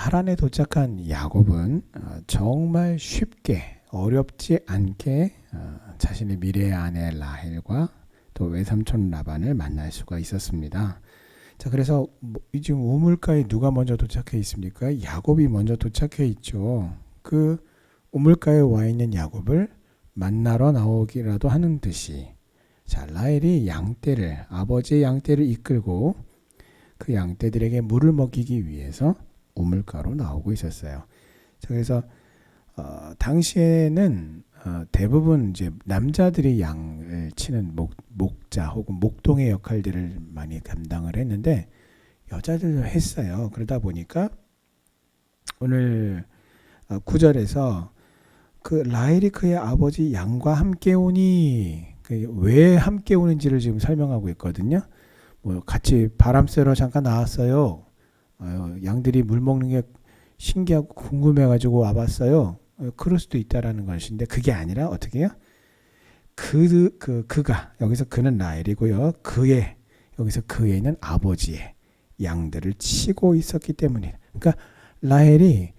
하란에 도착한 야곱은 정말 쉽게 어렵지 않게 자신의 미래의 아내 라헬과 또 외삼촌 라반을 만날 수가 있었습니다. 자, 그래서 지금 우물가에 누가 먼저 도착해 있습니까? 야곱이 먼저 도착해 있죠. 그 우물가에 와 있는 야곱을 만나러 나오기라도 하는 듯이, 자, 라헬이 아버지의 양떼를 이끌고 그 양떼들에게 물을 먹이기 위해서 우물가로 나오고 있었어요. 자, 그래서 당시에는 대부분 이제 남자들이 양을 치는 목자 혹은 목동의 역할들을 많이 감당을 했는데 여자들도 했어요. 그러다 보니까 오늘 9절에서 그 라헬이 그의 아버지 양과 함께 오니, 왜 함께 오는지를 지금 설명하고 있거든요. 뭐 같이 바람 쐬러 잠깐 나왔어요. 양들이 물 먹는 게 신기하고 궁금해가지고 와봤어요. 그럴 수도 있다라는 것인데, 그게 아니라 어떻게 해요? 그가, 여기서 그는 라헬이고요. 여기서 그애는 아버지의 양들을 치고 있었기 때문이에요. 그러니까 라헬이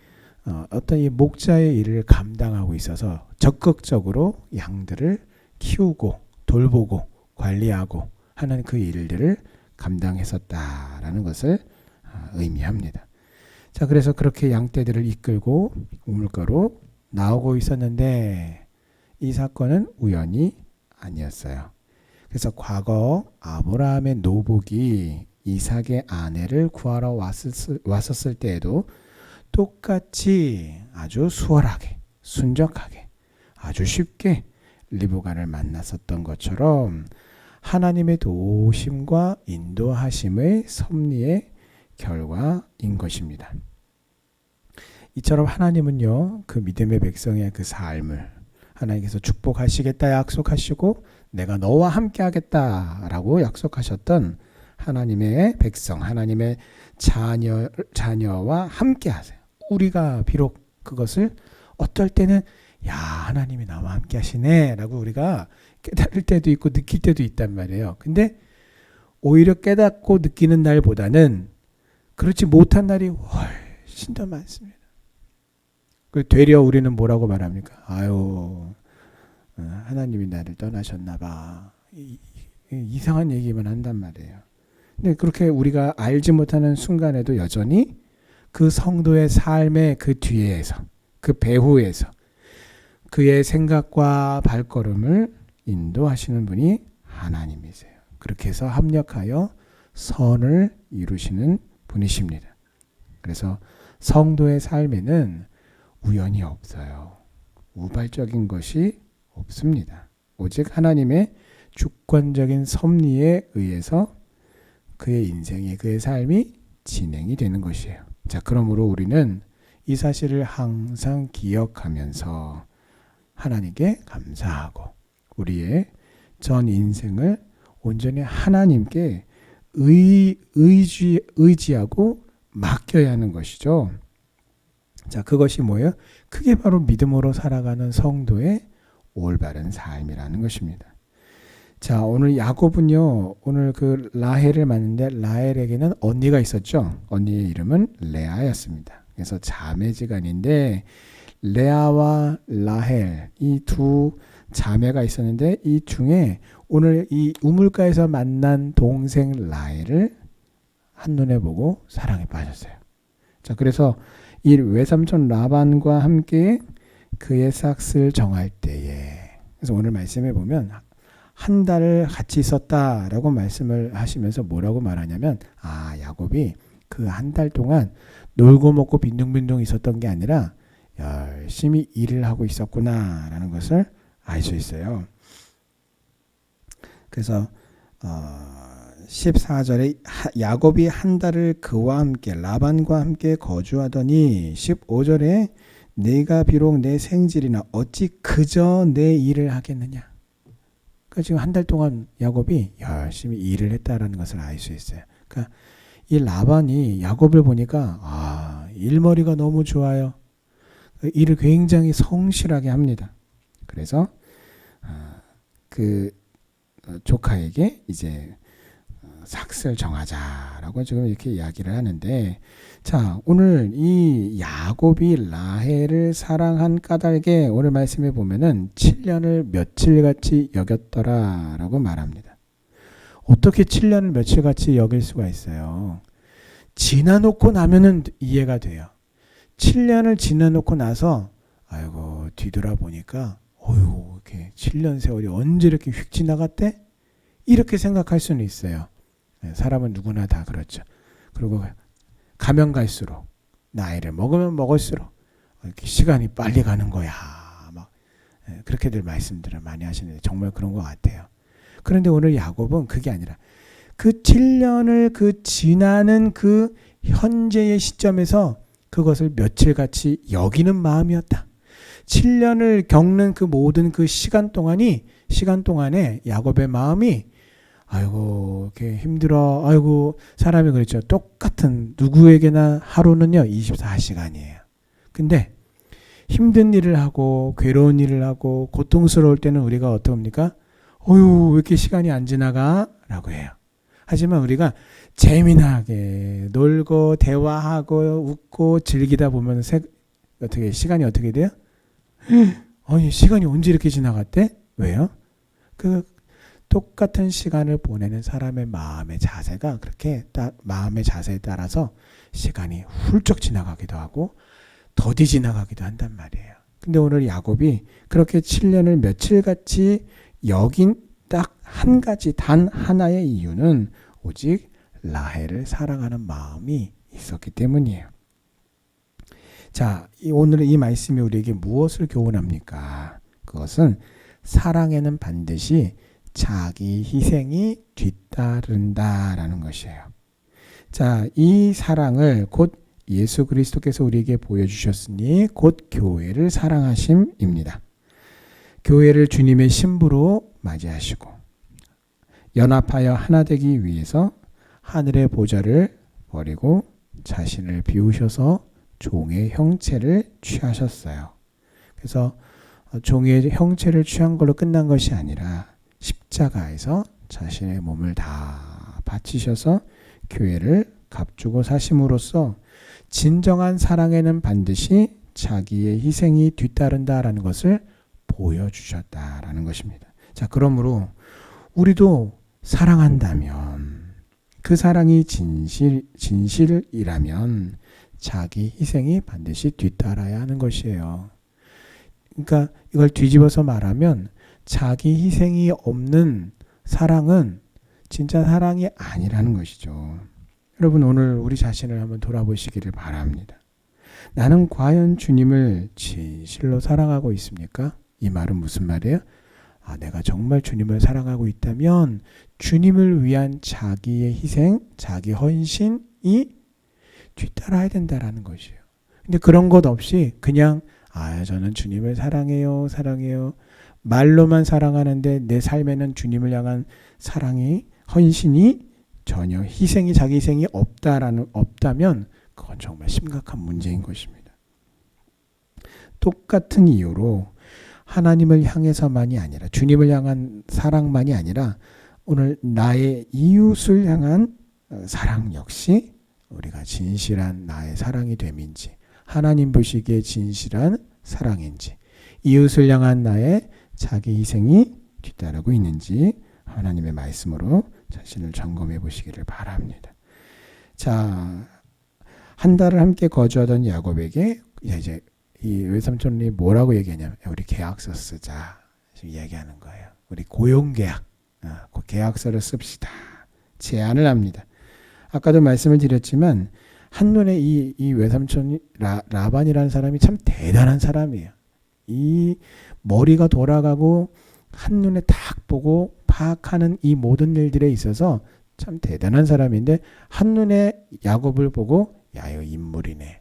어떤 이 목자의 일을 감당하고 있어서 적극적으로 양들을 키우고 돌보고 관리하고 하는 그 일들을 감당했었다라는 것을 의미합니다. 자, 그래서 그렇게 양떼들을 이끌고 우물가로 나오고 있었는데 이 사건은 우연이 아니었어요. 그래서 과거 아브라함의 노복이 이삭의 아내를 구하러 왔었을 때에도 똑같이 아주 수월하게, 순적하게, 아주 쉽게 리브가를 만났었던 것처럼 하나님의 도우심과 인도하심의 섭리의 결과인 것입니다. 이처럼 하나님은요, 그 믿음의 백성의 그 삶을 하나님께서 축복하시겠다 약속하시고 내가 너와 함께 하겠다라고 약속하셨던 하나님의 백성, 하나님의 자녀와 함께 하세요. 우리가 비록 그것을 어떨 때는 야, 하나님이 나와 함께 하시네 라고 우리가 깨달을 때도 있고 느낄 때도 있단 말이에요. 근데 오히려 깨닫고 느끼는 날보다는 그렇지 못한 날이 훨씬 더 많습니다. 되려 우리는 뭐라고 말합니까? 아유, 하나님이 나를 떠나셨나 봐. 이상한 얘기만 한단 말이에요. 근데 그렇게 우리가 알지 못하는 순간에도 여전히 그 성도의 삶의 그 뒤에서, 그 배후에서 그의 생각과 발걸음을 인도하시는 분이 하나님이세요. 그렇게 해서 합력하여 선을 이루시는 분이십니다. 그래서 성도의 삶에는 우연이 없어요. 우발적인 것이 없습니다. 오직 하나님의 주권적인 섭리에 의해서 그의 인생이, 그의 삶이 진행이 되는 것이에요. 자, 그러므로 우리는 이 사실을 항상 기억하면서 하나님께 감사하고 우리의 전 인생을 온전히 하나님께 의지하고 맡겨야 하는 것이죠. 자, 그것이 뭐예요? 그게 바로 믿음으로 살아가는 성도의 올바른 삶이라는 것입니다. 자, 오늘 야곱은요, 오늘 그 라헬을 만났는데 라헬에게는 언니가 있었죠. 언니의 이름은 레아였습니다. 그래서 자매지간인데 레아와 라헬, 이 두 자매가 있었는데 이 중에 오늘 이 우물가에서 만난 동생 라헬을 한눈에 보고 사랑에 빠졌어요. 자, 그래서 이 외삼촌 라반과 함께 그의 삭슬 정할 때에, 그래서 오늘 말씀해 보면 한 달을 같이 있었다라고 말씀을 하시면서 뭐라고 말하냐면, 야곱이 그 한 달 동안 놀고 먹고 빈둥빈둥 있었던 게 아니라 열심히 일을 하고 있었구나라는 것을 알 수 있어요. 그래서 14절에 야곱이 한 달을 그와 함께 라반과 함께 거주하더니 15절에 내가 비록 내 생질이나 어찌 그저 내 일을 하겠느냐. 그러니까 지금 한 달 동안 야곱이 열심히 일을 했다라는 것을 알 수 있어요. 그러니까 이 라반이 야곱을 보니까 일머리가 너무 좋아요. 일을 굉장히 성실하게 합니다. 그래서 그 조카에게 이제 삭슬 정하자라고 지금 이렇게 이야기를 하는데, 자, 오늘 이 야곱이 라헬을 사랑한 까닭에 오늘 말씀에 보면은 7년을 며칠같이 여겼더라라고 말합니다. 어떻게 7년을 며칠같이 여길 수가 있어요? 지나놓고 나면은 이해가 돼요. 7년을 지나놓고 나서 아이고 뒤돌아보니까 어휴 이렇게 7년 세월이 언제 이렇게 휙 지나갔대? 이렇게 생각할 수는 있어요. 사람은 누구나 다 그렇죠. 그리고 가면 갈수록 나이를 먹으면 먹을수록 이렇게 시간이 빨리 가는 거야. 막 그렇게들 말씀들을 많이 하시는데 정말 그런 것 같아요. 그런데 오늘 야곱은 그게 아니라 그 7년을 그 지나는 그 현재의 시점에서 그것을 며칠같이 여기는 마음이었다. 7년을 겪는 그 모든 그 시간 동안에 야곱의 마음이 아이고 이렇게 힘들어. 아이고 사람이 그렇죠. 똑같은 누구에게나 하루는요 24시간이에요. 근데 힘든 일을 하고 괴로운 일을 하고 고통스러울 때는 우리가 어떡합니까? 어휴 왜 이렇게 시간이 안 지나가? 라고 해요. 하지만 우리가 재미나게 놀고 대화하고 웃고 즐기다 보면 어떻게 시간이 어떻게 돼요? 아니 시간이 언제 이렇게 지나갔대? 왜요? 그 똑같은 시간을 보내는 사람의 마음의 자세가 그렇게 마음의 자세에 따라서 시간이 훌쩍 지나가기도 하고 더디 지나가기도 한단 말이에요. 근데 오늘 야곱이 그렇게 7년을 며칠같이 여긴 딱 한 가지 단 하나의 이유는 오직 라헬을 사랑하는 마음이 있었기 때문이에요. 자, 오늘 이 말씀이 우리에게 무엇을 교훈합니까? 그것은 사랑에는 반드시 자기 희생이 뒤따른다라는 것이에요. 자, 이 사랑을 곧 예수 그리스도께서 우리에게 보여주셨으니 곧 교회를 사랑하심입니다. 교회를 주님의 신부로 맞이하시고 연합하여 하나 되기 위해서 하늘의 보좌를 버리고 자신을 비우셔서 종의 형체를 취하셨어요. 그래서 종의 형체를 취한 걸로 끝난 것이 아니라 십자가에서 자신의 몸을 다 바치셔서 교회를 값주고 사심으로써 진정한 사랑에는 반드시 자기의 희생이 뒤따른다라는 것을 보여주셨다라는 것입니다. 자, 그러므로 우리도 사랑한다면 그 사랑이 진실이라면 자기 희생이 반드시 뒤따라야 하는 것이에요. 그러니까 이걸 뒤집어서 말하면 자기 희생이 없는 사랑은 진짜 사랑이 아니라는 것이죠. 여러분 오늘 우리 자신을 한번 돌아보시기를 바랍니다. 나는 과연 주님을 진실로 사랑하고 있습니까? 이 말은 무슨 말이에요? 내가 정말 주님을 사랑하고 있다면 주님을 위한 자기의 희생, 자기 헌신이 뒤따라야 된다라는 것이에요. 근데 그런 것 없이 그냥 저는 주님을 사랑해요. 말로만 사랑하는데 내 삶에는 주님을 향한 사랑이, 헌신이 전혀 자기 희생이 없다면 그건 정말 심각한 문제인 것입니다. 똑같은 이유로 하나님을 향해서만이 아니라 주님을 향한 사랑만이 아니라 오늘 나의 이웃을 향한 사랑 역시 우리가 진실한 나의 사랑이 됨인지 하나님 보시기에 진실한 사랑인지 이웃을 향한 나의 자기 희생이 뒤따르고 있는지 하나님의 말씀으로 자신을 점검해 보시기를 바랍니다. 자, 한 달을 함께 거주하던 야곱에게 이제 이 외삼촌이 뭐라고 얘기하냐면 우리 계약서 쓰자 지금 얘기하는 거예요. 우리 고용계약 계약서를 씁시다. 제안을 합니다. 아까도 말씀을 드렸지만 한눈에 이 외삼촌 라반이라는 사람이 참 대단한 사람이에요. 이 머리가 돌아가고 한눈에 딱 보고 파악하는 이 모든 일들에 있어서 참 대단한 사람인데 한눈에 야곱을 보고 야 이거 인물이네.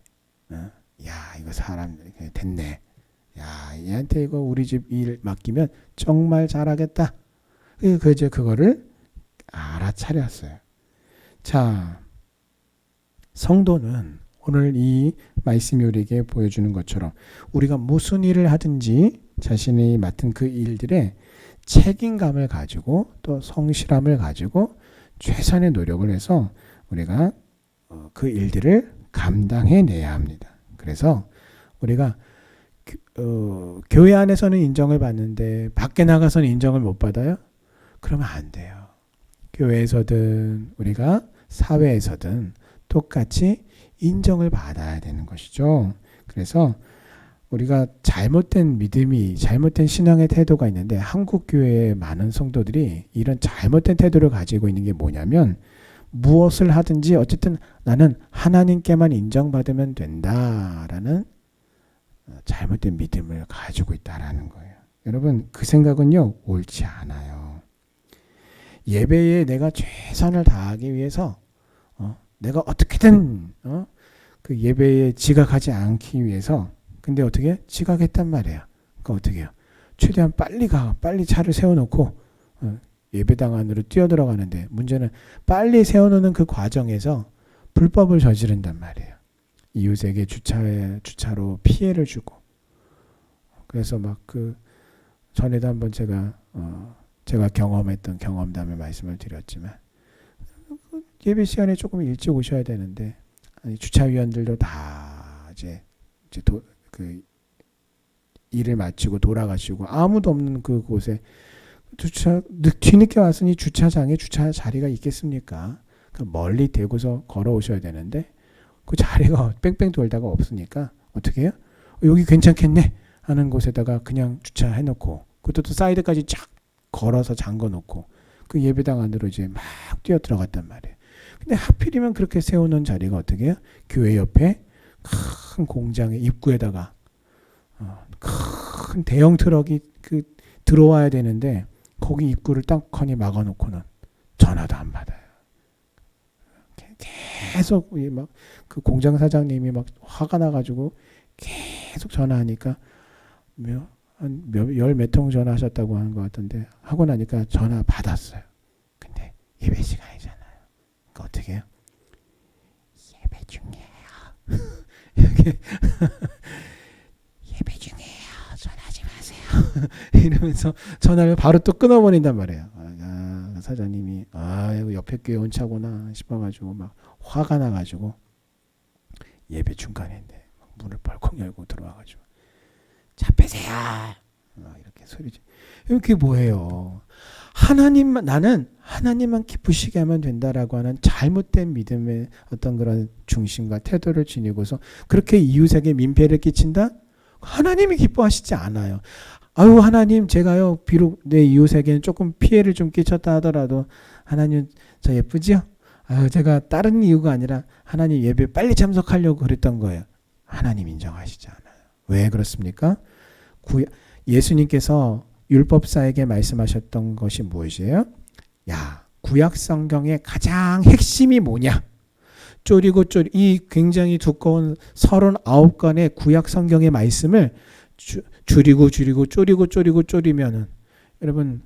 야 이거 사람 됐네. 야 얘한테 이거 우리 집 일 맡기면 정말 잘하겠다. 그래서 그거를 알아차렸어요. 자, 성도는 오늘 이 말씀이 우리에게 보여주는 것처럼 우리가 무슨 일을 하든지 자신이 맡은 그 일들에 책임감을 가지고 또 성실함을 가지고 최선의 노력을 해서 우리가 그 일들을 감당해내야 합니다. 그래서 우리가 교회 안에서는 인정을 받는데 밖에 나가서는 인정을 못 받아요? 그러면 안 돼요. 교회에서든 우리가 사회에서든 똑같이 인정을 받아야 되는 것이죠. 그래서 우리가 잘못된 믿음이, 잘못된 신앙의 태도가 있는데 한국 교회의 많은 성도들이 이런 잘못된 태도를 가지고 있는 게 뭐냐면 무엇을 하든지 어쨌든 나는 하나님께만 인정받으면 된다라는 잘못된 믿음을 가지고 있다라는 거예요. 여러분, 그 생각은요, 옳지 않아요. 예배에 내가 최선을 다하기 위해서 내가 어떻게든 그 예배에 지각하지 않기 위해서, 근데 어떻게 지각했단 말이에요. 그러니까 어떻게 해요? 최대한 빨리 차를 세워놓고 예배당 안으로 뛰어들어가는데, 문제는 빨리 세워놓는 그 과정에서 불법을 저지른단 말이에요. 이웃에게 주차로 피해를 주고. 그래서 막 전에도 한번 제가 경험했던 경험담을 말씀을 드렸지만, 예배 시간에 조금 일찍 오셔야 되는데, 주차위원들도 다 이제 일을 마치고 돌아가시고 아무도 없는 그곳에 뒤늦게 왔으니 주차장에 주차 자리가 있겠습니까? 멀리 대고서 걸어오셔야 되는데 그 자리가 뺑뺑 돌다가 없으니까 어떻게 해요? 여기 괜찮겠네 하는 곳에다가 그냥 주차해놓고, 그것도 또 사이드까지 쫙 걸어서 잠궈놓고 그 예배당 안으로 이제 막 뛰어 들어갔단 말이에요. 근데 하필이면 그렇게 세워놓은 자리가 어떻게 해요? 교회 옆에 큰 공장의 입구에다가 큰 대형 트럭이 들어와야 되는데 거기 입구를 떡하니 막아놓고는 전화도 안 받아요. 계속 막 그 공장 사장님이 막 화가 나가지고 계속 전화하니까 열 몇 통 전화하셨다고 하는 것 같은데, 하고 나니까 전화 받았어요. 근데 예배 시간이잖아요. 그러니까 어떻게 해요? 예배 중이에요. 이렇게 예배 중이에요. 전화하지 마세요. 이러면서 전화를 바로 또 끊어버린단 말이에요. 사장님이 이거 옆에 교회 온 차구나 싶어가지고 막 화가 나가지고 예배 중간인데 문을 벌컥 열고 들어와가지고 잡히세요. 이렇게 소리지. 이게 뭐예요? 나는 하나님만 기쁘시게 하면 된다라고 하는 잘못된 믿음의 어떤 그런 중심과 태도를 지니고서 그렇게 이웃에게 민폐를 끼친다? 하나님이 기뻐하시지 않아요. 하나님, 제가요 비록 내 이웃에게는 조금 피해를 좀 끼쳤다 하더라도 하나님 저 예쁘지요? 제가 다른 이유가 아니라 하나님 예배 빨리 참석하려고 그랬던 거예요. 하나님 인정하시지 않아요. 왜 그렇습니까? 예수님께서 율법사에게 말씀하셨던 것이 무엇이에요? 구약 성경의 가장 핵심이 뭐냐? 이 굉장히 두꺼운 39권의 구약 성경의 말씀을 줄이고 쪼리면은, 여러분,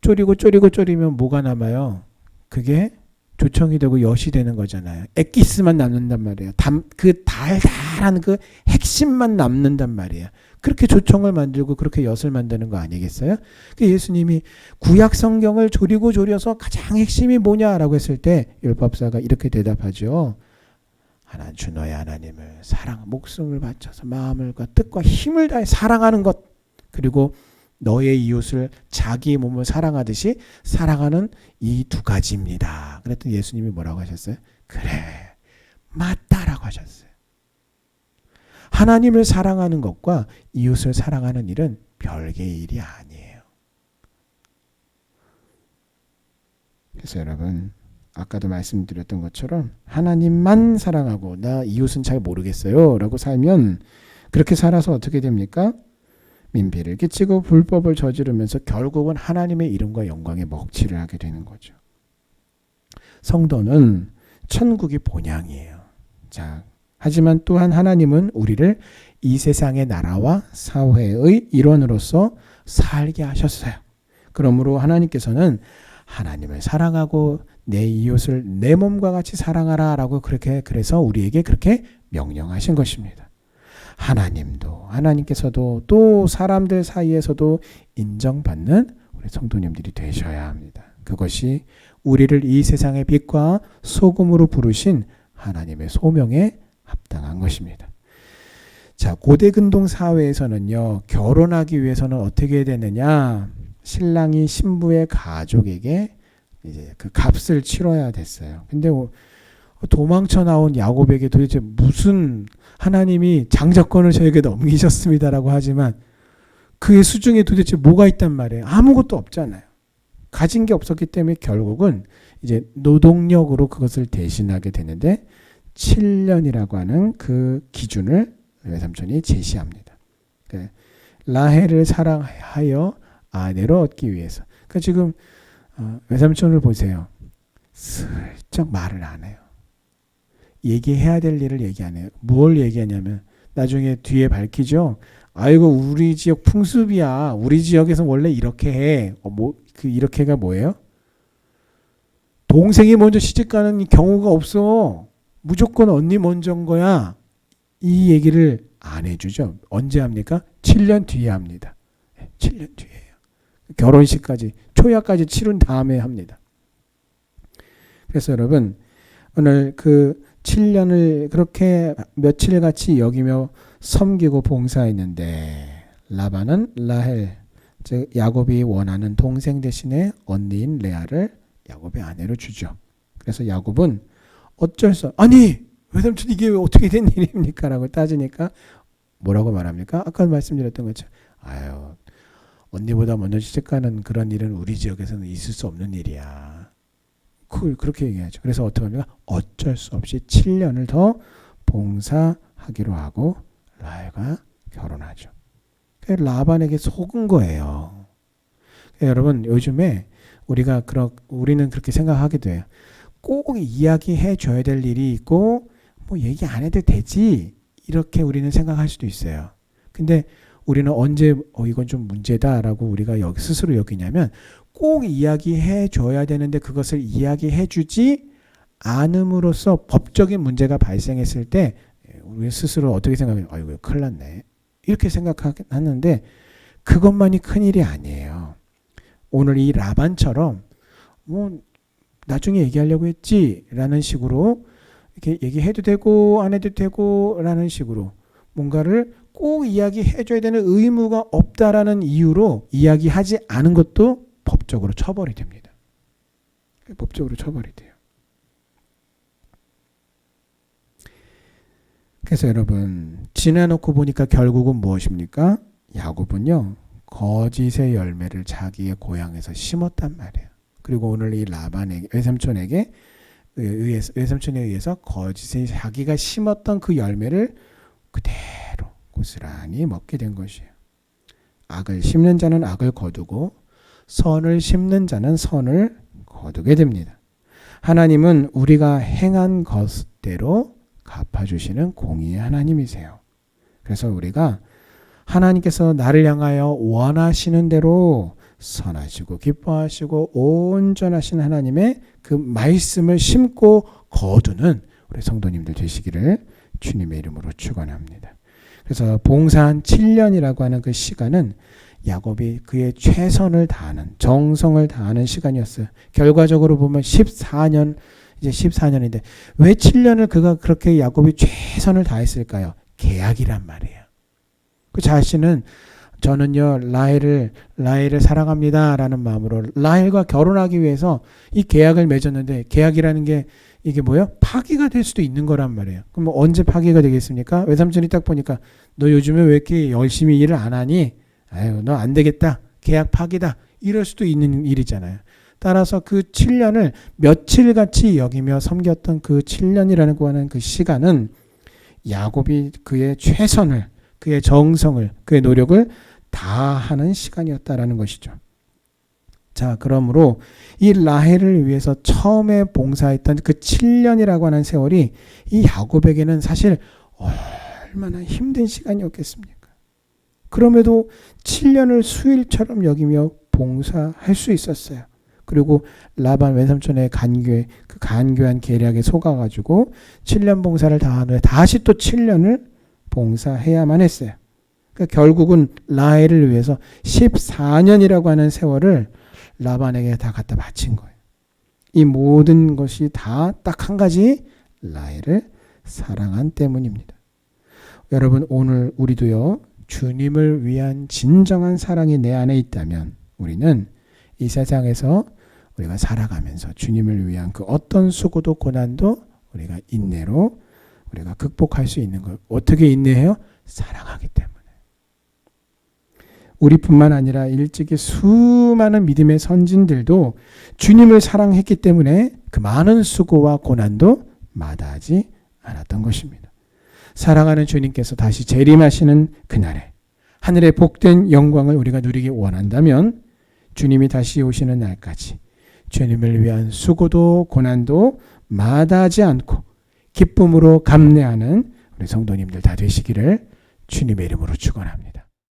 쪼리면 뭐가 남아요? 그게 조청이 되고 엿이 되는 거잖아요. 엑기스만 남는단 말이에요. 그 달달한 그 핵심만 남는단 말이에요. 그렇게 조청을 만들고 그렇게 엿을 만드는 거 아니겠어요? 예수님이 구약 성경을 조려서 가장 핵심이 뭐냐라고 했을 때 율법사가 이렇게 대답하죠. 주 너의 하나님을 목숨을 바쳐서 마음과 뜻과 힘을 다해 사랑하는 것, 그리고 너의 이웃을 자기 몸을 사랑하듯이 사랑하는 이 두 가지입니다. 그랬더니 예수님이 뭐라고 하셨어요? 그래, 맞다라고 하셨어요. 하나님을 사랑하는 것과 이웃을 사랑하는 일은 별개의 일이 아니에요. 그래서 여러분, 아까도 말씀드렸던 것처럼 하나님만 사랑하고 나 이웃은 잘 모르겠어요 라고 살면, 그렇게 살아서 어떻게 됩니까? 민폐를 끼치고 불법을 저지르면서 결국은 하나님의 이름과 영광에 먹칠을 하게 되는 거죠. 성도는 천국이 본향이에요. 하지만 또한 하나님은 우리를 이 세상의 나라와 사회의 일원으로서 살게 하셨어요. 그러므로 하나님께서는 하나님을 사랑하고 내 이웃을 내 몸과 같이 사랑하라 라고 그래서 우리에게 그렇게 명령하신 것입니다. 하나님께서도 또 사람들 사이에서도 인정받는 우리 성도님들이 되셔야 합니다. 그것이 우리를 이 세상의 빛과 소금으로 부르신 하나님의 소명에 합당한 것입니다. 자, 고대 근동 사회에서는요, 결혼하기 위해서는 어떻게 되느냐? 신랑이 신부의 가족에게 이제 그 값을 치러야 됐어요. 근데 도망쳐 나온 야곱에게 도대체 무슨 하나님이 장자권을 저에게 넘기셨습니다라고 하지만 그의 수중에 도대체 뭐가 있단 말이에요? 아무것도 없잖아요. 가진 게 없었기 때문에 결국은 이제 노동력으로 그것을 대신하게 되는데 7년이라고 하는 그 기준을 외삼촌이 제시합니다. 라헬을 사랑하여 아내로 얻기 위해서. 그러니까 지금 외삼촌을 보세요. 슬쩍 말을 안 해요. 얘기해야 될 일을 얘기 안 해요. 뭘 얘기하냐면 나중에 뒤에 밝히죠. 아이고 우리 지역 풍습이야. 우리 지역에서 원래 이렇게 해. 그 이렇게가 뭐예요? 동생이 먼저 시집가는 경우가 없어. 무조건 언니 먼저인 거야. 이 얘기를 안 해주죠. 언제 합니까? 7년 뒤에 합니다. 7년 뒤에요. 결혼식까지 초야까지 치른 다음에 합니다. 그래서 여러분 오늘 그 7년을 그렇게 며칠같이 여기며 섬기고 봉사했는데 라반은 라헬 즉 야곱이 원하는 동생 대신에 언니인 레아를 야곱의 아내로 주죠. 그래서 야곱은 어쩔 수 아니 외삼촌 이게 어떻게 된 일입니까? 라고 따지니까 뭐라고 말합니까? 아까 말씀드렸던 것처럼 아유 언니보다 먼저 시집가는 그런 일은 우리 지역에서는 있을 수 없는 일이야. 그렇게 얘기하죠. 그래서 어떻게 합니까? 어쩔 수 없이 7년을 더 봉사하기로 하고 라헬과 결혼하죠. 라반에게 속은 거예요. 여러분 요즘에 우리는 그렇게 생각하게 돼요. 꼭 이야기해 줘야 될 일이 있고 뭐 얘기 안 해도 되지 이렇게 우리는 생각할 수도 있어요. 근데 우리는 언제 이건 좀 문제다라고 우리가 스스로 여기냐면 꼭 이야기해 줘야 되는데 그것을 이야기해 주지 않음으로써 법적인 문제가 발생했을 때 우리 스스로 어떻게 생각해요? 아이고 큰일 났네. 이렇게 생각하는데 그것만이 큰일이 아니에요. 오늘 이 라반처럼 뭐 나중에 얘기하려고 했지 라는 식으로 이렇게 얘기해도 되고 안 해도 되고 라는 식으로 뭔가를 꼭 이야기해 줘야 되는 의무가 없다라는 이유로 이야기하지 않은 것도 법적으로 처벌이 됩니다. 법적으로 처벌이 돼요. 그래서 여러분 지나놓고 보니까 결국은 무엇입니까? 야곱은요 거짓의 열매를 자기의 고향에서 심었단 말이에요. 그리고 오늘 이 라반에게 외삼촌에 의해서 거짓의 자기가 심었던 그 열매를 그대로 고스란히 먹게 된 것이에요. 악을 심는 자는 악을 거두고 선을 심는 자는 선을 거두게 됩니다. 하나님은 우리가 행한 것대로 갚아주시는 공의의 하나님이세요. 그래서 우리가 하나님께서 나를 향하여 원하시는 대로 선하시고 기뻐하시고 온전하신 하나님의 그 말씀을 심고 거두는 우리 성도님들 되시기를 주님의 이름으로 축원합니다. 그래서 봉사한 7년이라고 하는 그 시간은 야곱이 그의 최선을 다하는 정성을 다하는 시간이었어요. 결과적으로 보면 14년 이제 14년인데 왜 7년을 그가 그렇게 야곱이 최선을 다했을까요? 계약이란 말이에요. 그 자신은 저는요 라헬을 사랑합니다라는 마음으로 라헬과 결혼하기 위해서 이 계약을 맺었는데 계약이라는 게 이게 뭐예요? 파기가 될 수도 있는 거란 말이에요. 그럼 뭐 언제 파기가 되겠습니까? 외삼촌이 딱 보니까 너 요즘에 왜 이렇게 열심히 일을 안 하니? 아유 너 안 되겠다. 계약 파기다. 이럴 수도 있는 일이잖아요. 따라서 그 7년을 며칠같이 여기며 섬겼던 그 7년이라는 하는 그 시간은 야곱이 그의 최선을 그의 정성을 그의 노력을 다하는 시간이었다라는 것이죠. 자, 그러므로 이 라헬을 위해서 처음에 봉사했던 그 7년이라고 하는 세월이 이 야곱에게는 사실 얼마나 힘든 시간이었겠습니까? 그럼에도 7년을 수일처럼 여기며 봉사할 수 있었어요. 그리고 라반 외삼촌의 그 간교한 계략에 속아가지고 7년 봉사를 다한 후에 다시 또 7년을 봉사해야만 했어요. 그러니까 결국은 라헬을 위해서 14년이라고 하는 세월을 라반에게 다 갖다 바친 거예요. 이 모든 것이 다 딱 한 가지, 라헬을 사랑한 때문입니다. 여러분, 오늘 우리도요, 주님을 위한 진정한 사랑이 내 안에 있다면 우리는 이 세상에서 우리가 살아가면서 주님을 위한 그 어떤 수고도 고난도 우리가 인내로 우리가 극복할 수 있는 걸. 어떻게 인내해요? 사랑하기 때문에. 우리뿐만 아니라 일찍이 수많은 믿음의 선진들도 주님을 사랑했기 때문에 그 많은 수고와 고난도 마다하지 않았던 것입니다. 사랑하는 주님께서 다시 재림하시는 그날에 하늘의 복된 영광을 우리가 누리기 원한다면 주님이 다시 오시는 날까지 주님을 위한 수고도 고난도 마다하지 않고 기쁨으로 감내하는 우리 성도님들 다 되시기를 주님의 이름으로 축원합니다.